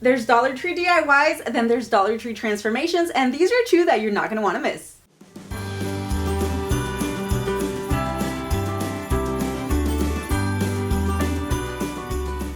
There's Dollar Tree DIYs, and then there's Dollar Tree transformations, and these are two that you're not gonna wanna miss.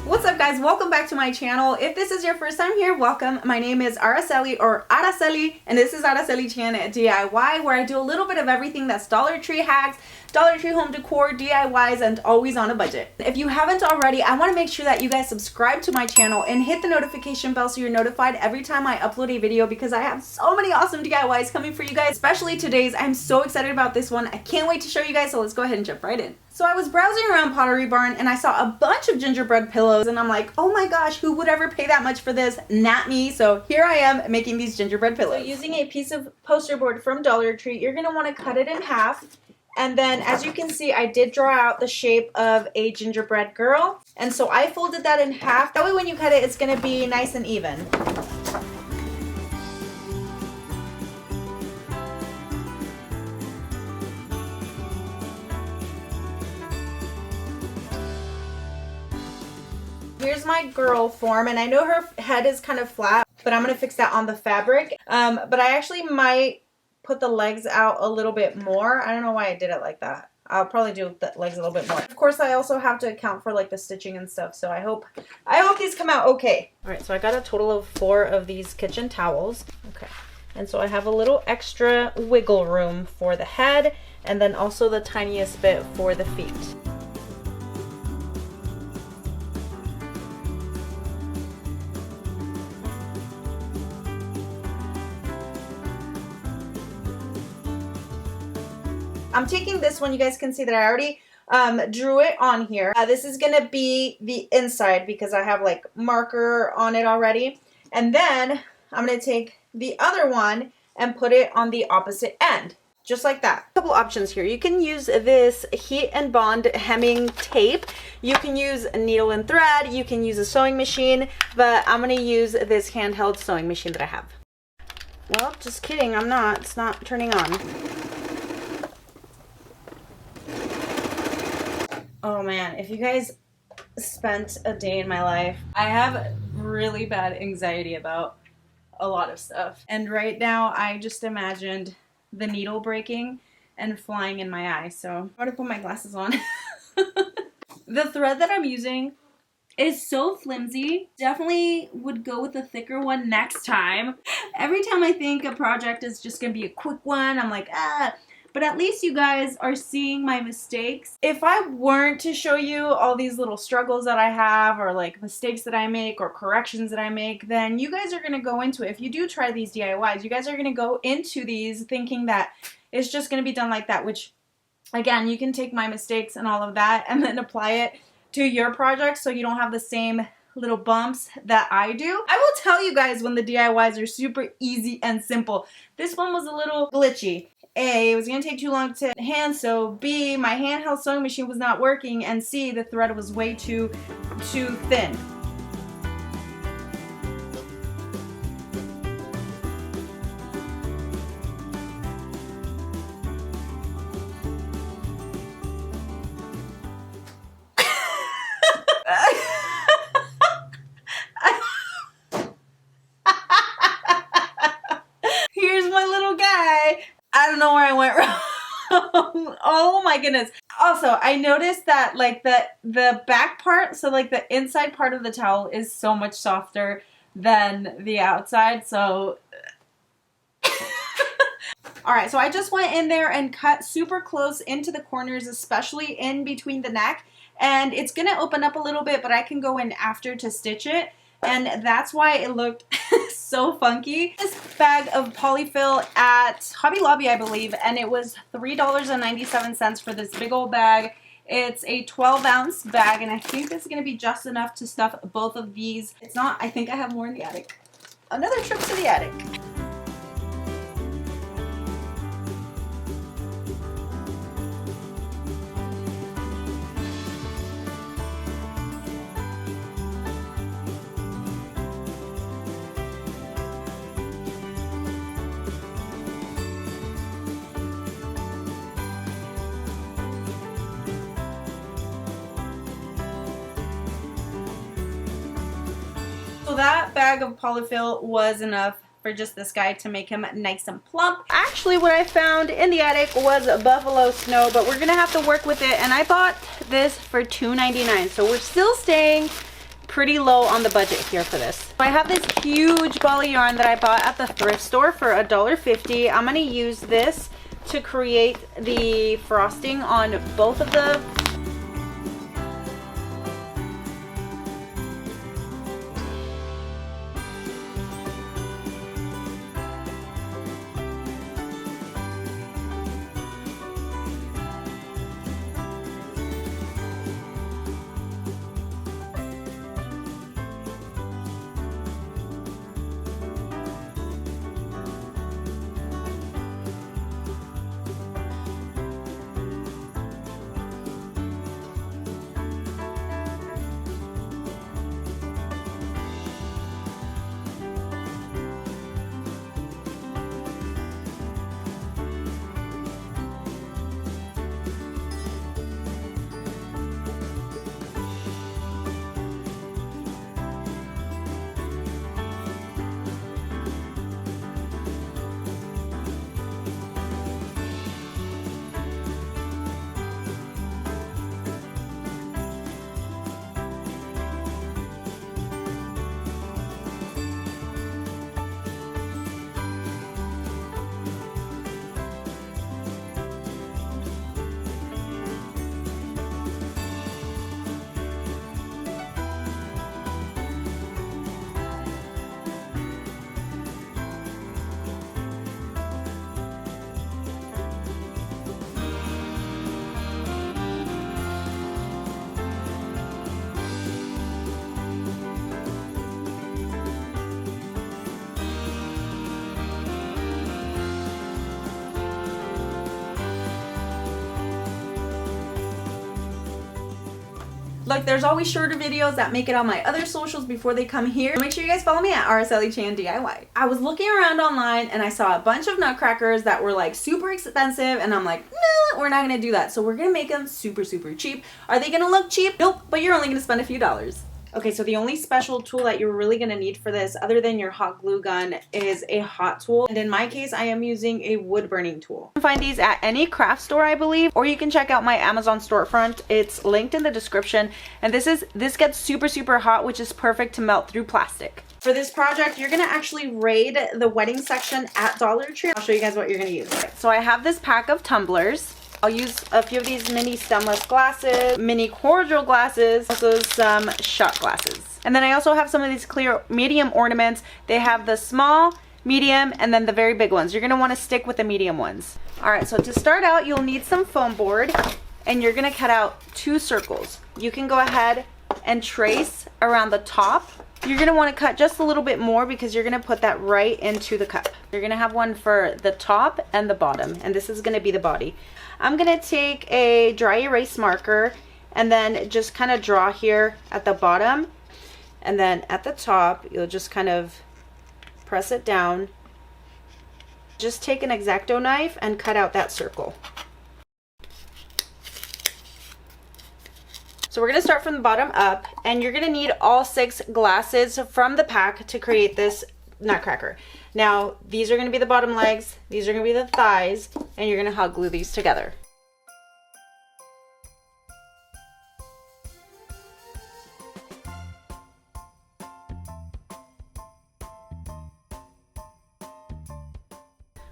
What's up guys, welcome back to my channel. If this is your first time here, welcome. My name is Araceli or Araceli, and this is aracelichanyt DIY, where I do a little bit of everything that's Dollar Tree hacks, Dollar Tree home decor, DIYs, and always on a budget. If you haven't already, I want to make sure that you guys subscribe to my channel and hit the notification bell so you're notified every time I upload a video, because I have so many awesome DIYs coming for you guys, especially today's. I'm so excited about this one. I can't wait to show you guys, so let's go ahead and jump right in. So I was browsing around Pottery Barn and I saw a bunch of gingerbread pillows, and I'm like, oh my gosh, who would ever pay that much for this? Not me. So here I am making these gingerbread pillows. So using a piece of poster board from Dollar Tree, you're going to want to cut it in half. And then as you can see, I did draw out the shape of a gingerbread girl. And so I folded that in half. That way when you cut it, it's going to be nice and even. Here's my girl form, and I know her head is kind of flat, but I'm going to fix that on the fabric. But I actually might put the legs out a little bit more. I don't know why I did it like that. I'll probably do the legs a little bit more. Of course, I also have to account for like the stitching and stuff, so I hope these come out okay. All right, so I got a total of 4 of these kitchen towels. Okay, and so I have a little extra wiggle room for the head, and then also the tiniest bit for the feet. I'm taking this one. You guys can see that I already drew it on here. This is going to be the inside because I have like marker on it already. And then I'm going to take the other one and put it on the opposite end, just like that. A couple options here. You can use this heat and bond hemming tape. You can use a needle and thread. You can use a sewing machine, but I'm going to use this handheld sewing machine that I have. Well, just kidding. I'm not. It's not turning on. Oh man, if you guys spent a day in my life, I have really bad anxiety about a lot of stuff. And right now I just imagined the needle breaking and flying in my eye. So I'm gonna put my glasses on. The thread that I'm using is so flimsy. Definitely would go with a thicker one next time. Every time I think a project is just gonna be a quick one, I'm like, ah. But at least you guys are seeing my mistakes. If I weren't to show you all these little struggles that I have, or like mistakes that I make, or corrections that I make, then you guys are gonna go into it. If you do try these DIYs, you guys are gonna go into these thinking that it's just gonna be done like that, which again, you can take my mistakes and all of that and then apply it to your project so you don't have the same little bumps that I do. I will tell you guys when the DIYs are super easy and simple. This one was a little glitchy. A, it was going to take too long to hand sew. B, my handheld sewing machine was not working. And C, the thread was way too thin. Here's my little guy. I don't know where I went wrong. Oh my goodness. Also, I noticed that like the back part, so like the inside part of the towel is so much softer than the outside. So all right, so I just went in there and cut super close into the corners, especially in between the neck. And it's going to open up a little bit, but I can go in after to stitch it. And that's why it looked so funky. This bag of polyfill at Hobby Lobby, I believe, and it was $3.97 for this big old bag. It's a 12-ounce bag, and I think this is going to be just enough to stuff both of these. It's not. I think I have more in the attic. Another trip to the attic. So that bag of polyfill was enough for just this guy to make him nice and plump. Actually, what I found in the attic was buffalo snow, but we're gonna have to work with it, and I bought this for $2.99, so we're still staying pretty low on the budget here for this. I have this huge ball of yarn that I bought at the thrift store for $1.50. I'm gonna use this to create the frosting on both of the Look, there's always shorter videos that make it on my other socials before they come here. Make sure you guys follow me at Aracelichanyt DIY. I was looking around online and I saw a bunch of nutcrackers that were like super expensive, and I'm like, nah, we're not gonna do that. So we're gonna make them super cheap. Are they gonna look cheap? Nope, but you're only gonna spend a few dollars. Okay, so the only special tool that you're really gonna need for this, other than your hot glue gun, is a hot tool. And in my case, I am using a wood burning tool. You can find these at any craft store, I believe, or you can check out my Amazon storefront. It's linked in the description. And this gets super hot, which is perfect to melt through plastic. For this project, you're gonna actually raid the wedding section at Dollar Tree. I'll show you guys what you're gonna use. So I have this pack of tumblers. I'll use a few of these mini stemless glasses, mini cordial glasses, also some shot glasses. And then I also have some of these clear medium ornaments. They have the small, medium, and then the very big ones. You're gonna wanna stick with the medium ones. All right, so to start out, you'll need some foam board, and you're gonna cut out 2 circles. You can go ahead and trace around the top. You're gonna wanna cut just a little bit more because you're gonna put that right into the cup. You're gonna have one for the top and the bottom, and this is gonna be the body. I'm gonna take a dry erase marker and then just kind of draw here at the bottom, and then at the top you'll just kind of press it down. Just take an X-Acto knife and cut out that circle. So we're gonna start from the bottom up, and you're gonna need all 6 glasses from the pack to create this nutcracker. Now, these are gonna be the bottom legs, these are gonna be the thighs, and you're gonna hot glue these together.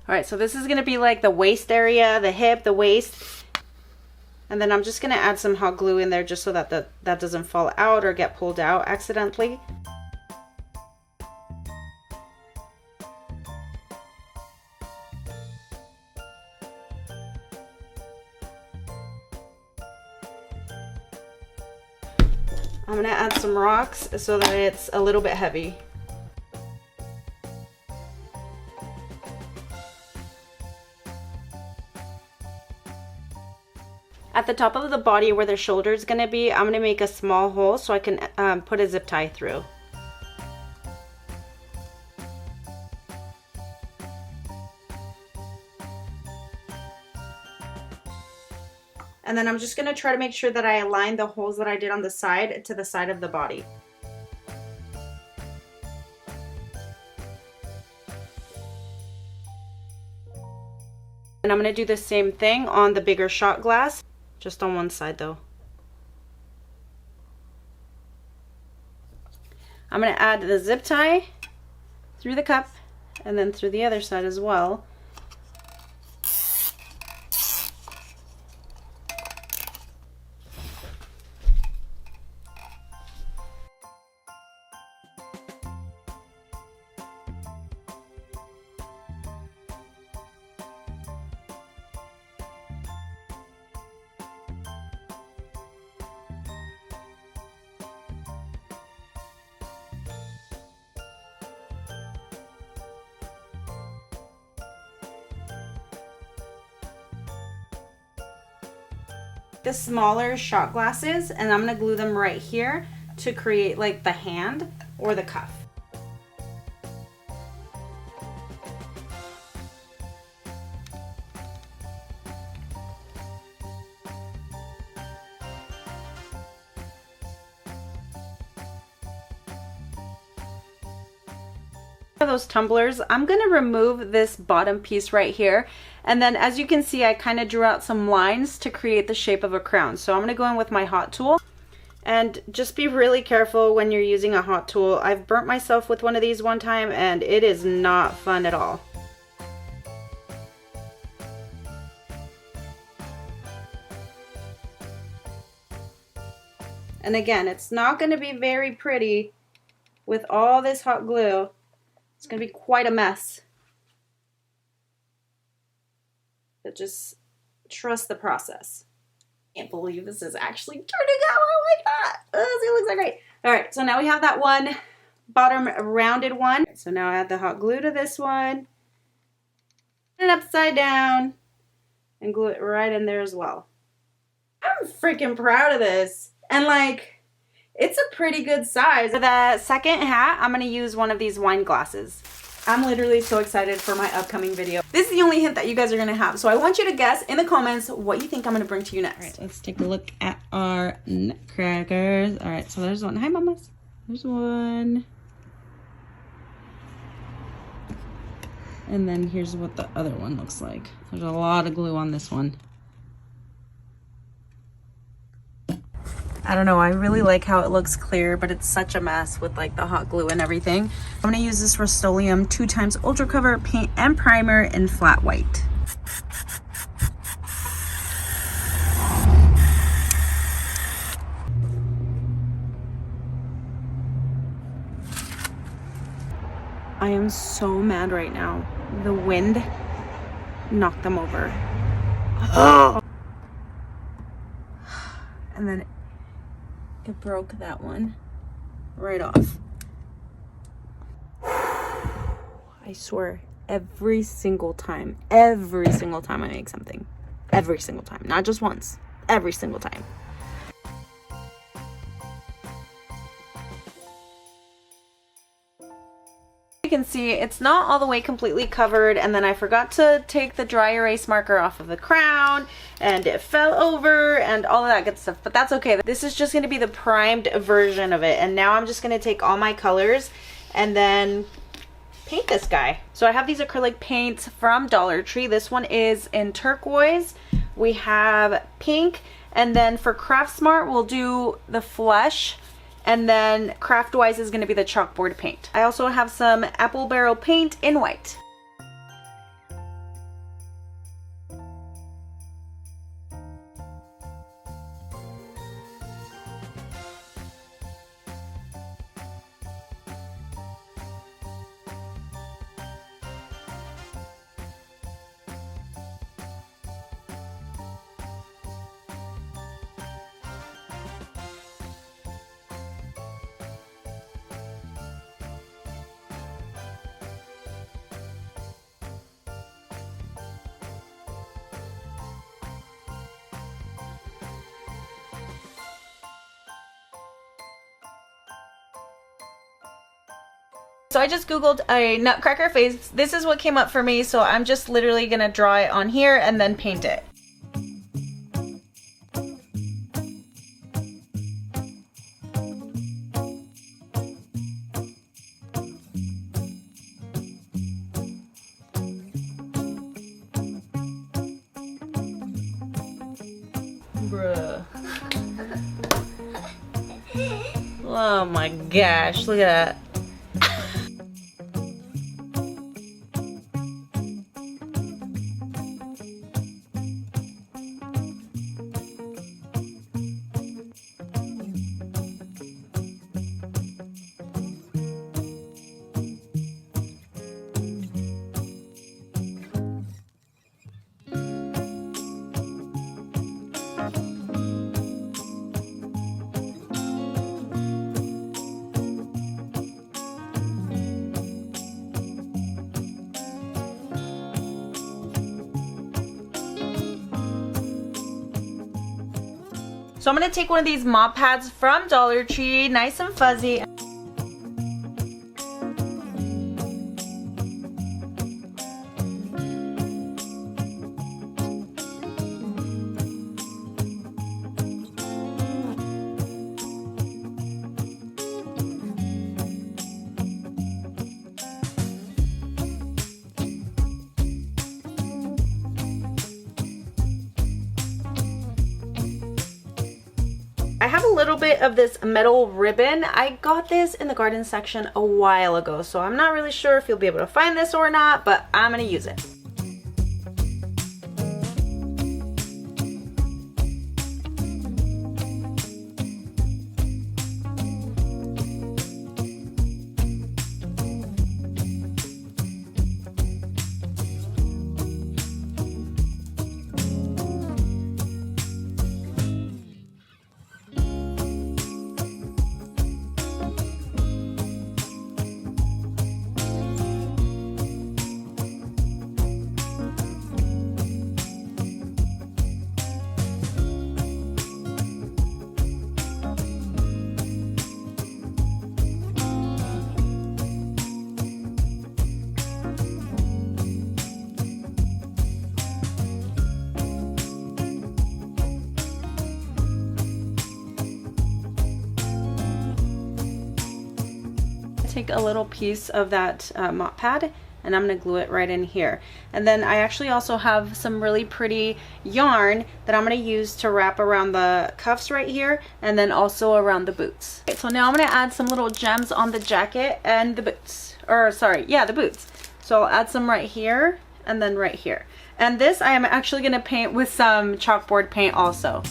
All right, so this is gonna be like the waist area, the hip, the waist. And then I'm just gonna add some hot glue in there just so that that doesn't fall out or get pulled out accidentally. I'm gonna add some rocks so that it's a little bit heavy. At the top of the body where the shoulder is gonna be, I'm gonna make a small hole so I can put a zip tie through. And then I'm just gonna try to make sure that I align the holes that I did on the side to the side of the body. And I'm going to do the same thing on the bigger shot glass, just on one side though. I'm going to add the zip tie through the cup and then through the other side as well. The smaller shot glasses, and I'm gonna glue them right here to create like the hand or the cuff. For those tumblers, I'm gonna remove this bottom piece right here. And then as you can see, I kind of drew out some lines to create the shape of a crown. So I'm going to go in with my hot tool, and just be really careful when you're using a hot tool. I've burnt myself with one of these one time and it is not fun at all. And again, it's not going to be very pretty with all this hot glue. It's going to be quite a mess. But just trust the process. Can't believe this is actually turning out like that. Oh, it looks so great. All right, so now we have that one bottom rounded one. So now I add the hot glue to this one. Put it upside down and glue it right in there as well. I'm freaking proud of this. And like, it's a pretty good size. For the second hat, I'm gonna use one of these wine glasses. I'm literally so excited for my upcoming video. This is the only hint that you guys are gonna have. So I want you to guess in the comments what you think I'm gonna bring to you next. All right, let's take a look at our nutcrackers. All right, so there's one. Hi, mamas. There's one. And then here's what the other one looks like. There's a lot of glue on this one. I don't know, I really like how it looks clear, but it's such a mess with like the hot glue and everything. I'm gonna use this Rust-Oleum 2x Ultra Cover paint and primer in flat white. I am so mad right now. The wind knocked them over. And then it broke that one right off. I swear, every single time I make something, every single time, not just once, every single time. You can see it's not all the way completely covered, and then I forgot to take the dry erase marker off of the crown and it fell over and all of that good stuff, but that's okay. This is just going to be the primed version of it, and now I'm just going to take all my colors and then paint this guy. So I have these acrylic paints from Dollar Tree. This one is in turquoise. We have pink, and then for Craft Smart we'll do the flesh. And then Craftwise is going to be the chalkboard paint. I also have some apple barrel paint in white. So I just googled a nutcracker face. This is what came up for me, so I'm just literally gonna draw it on here and then paint it. Bruh. Oh my gosh, look at that. So I'm going to take one of these mop pads from Dollar Tree, nice and fuzzy. I have a little bit of this metal ribbon. I got this in the garden section a while ago, so I'm not really sure if you'll be able to find this or not, but I'm gonna use it. Take a little piece of that mop pad and I'm going to glue it right in here. And then I actually also have some really pretty yarn that I'm going to use to wrap around the cuffs right here and then also around the boots. Okay, so now I'm going to add some little gems on the jacket and the boots. Or sorry, yeah, the boots. So I'll add some right here and then right here. And this I am actually going to paint with some chalkboard paint also.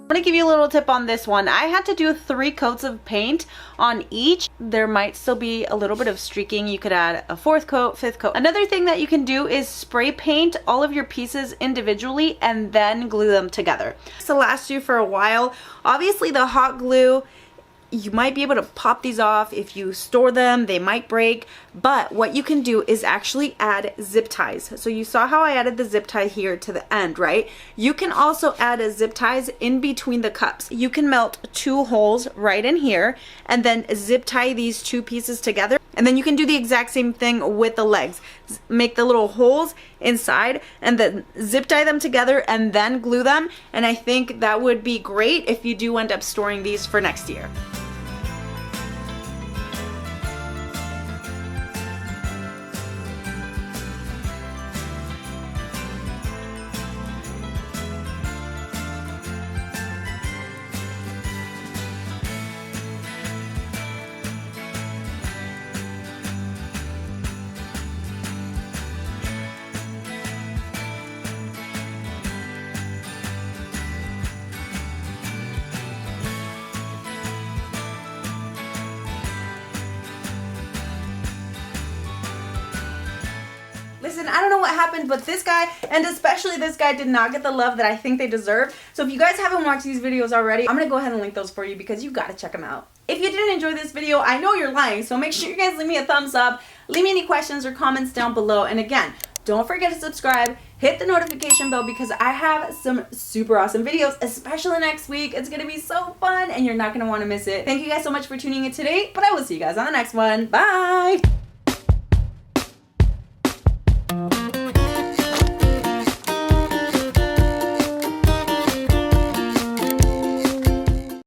I'm gonna give you a little tip on this one. I had to do 3 coats of paint on each. There might still be a little bit of streaking. You could add a 4th coat, 5th coat. Another thing that you can do is spray paint all of your pieces individually and then glue them together. This will last you for a while. Obviously the hot glue, you might be able to pop these off. If you store them, they might break, but what you can do is actually add zip ties. So you saw how I added the zip tie here to the end, right? You can also add a zip ties in between the cups. You can melt 2 holes right in here and then zip tie these 2 pieces together. And then you can do the exact same thing with the legs. Make the little holes inside and then zip tie them together and then glue them. And I think that would be great if you do end up storing these for next year. Listen, I don't know what happened, but this guy, and especially this guy, did not get the love that I think they deserve. So if you guys haven't watched these videos already, I'm gonna go ahead and link those for you because you gotta check them out. If you didn't enjoy this video, I know you're lying, so make sure you guys leave me a thumbs up, leave me any questions or comments down below, and again, Don't forget to subscribe, hit the notification bell because I have some super awesome videos, especially next week. It's gonna be so fun and you're not gonna wanna miss it. Thank you guys so much for tuning in today, but I will see you guys on the next one. Bye!